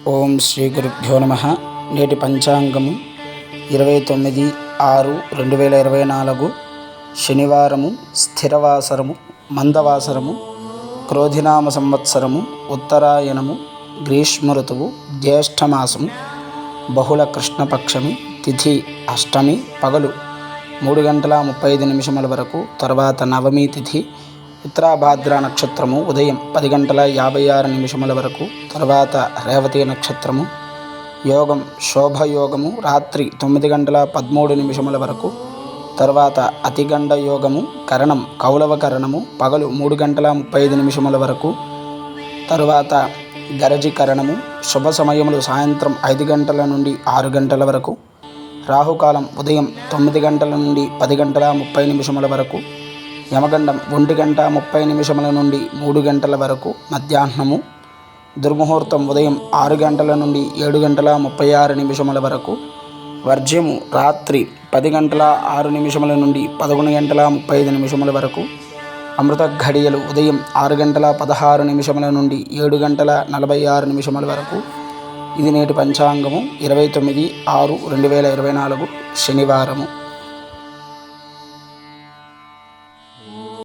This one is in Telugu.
ఓం శ్రీ గురుభ్యో నమ. నేటి పంచాంగము 29/6/2024 శనివారము, స్థిరవాసరము, మందవాసరము, క్రోధినామ సంవత్సరము, ఉత్తరాయణము, గ్రీష్మ ఋతువు, జ్యేష్ఠమాసము, బహుళ కృష్ణపక్షమి, తిథి అష్టమి, పగలు 3:35 వరకు, తర్వాత నవమి తిథి, ఉత్తరాభాద్ర నక్షత్రము ఉదయం 10:56 వరకు, తర్వాత రేవతి నక్షత్రము, యోగం శోభయోగము రాత్రి 9:13 వరకు, తర్వాత అతిగండ యోగము, కరణం కౌలవ కరణము పగలు 3:35 వరకు, తరువాత గరజి కరణము. శుభ సమయములు సాయంత్రం 5 గంటల నుండి 6 గంటల వరకు, రాహుకాలం ఉదయం 9 గంటల నుండి 10:30 వరకు, యమగండం 1:30 నుండి 3 గంటల వరకు, మధ్యాహ్నము. దుర్ముహూర్తం ఉదయం 6 గంటల నుండి 7:36 వరకు, వర్జ్యము రాత్రి 10:06 నుండి 11:35 వరకు, అమృత ఘడియలు ఉదయం 6:16 నుండి 7:46 వరకు. ఇది నేటి పంచాంగము 29/6/2024 శనివారము.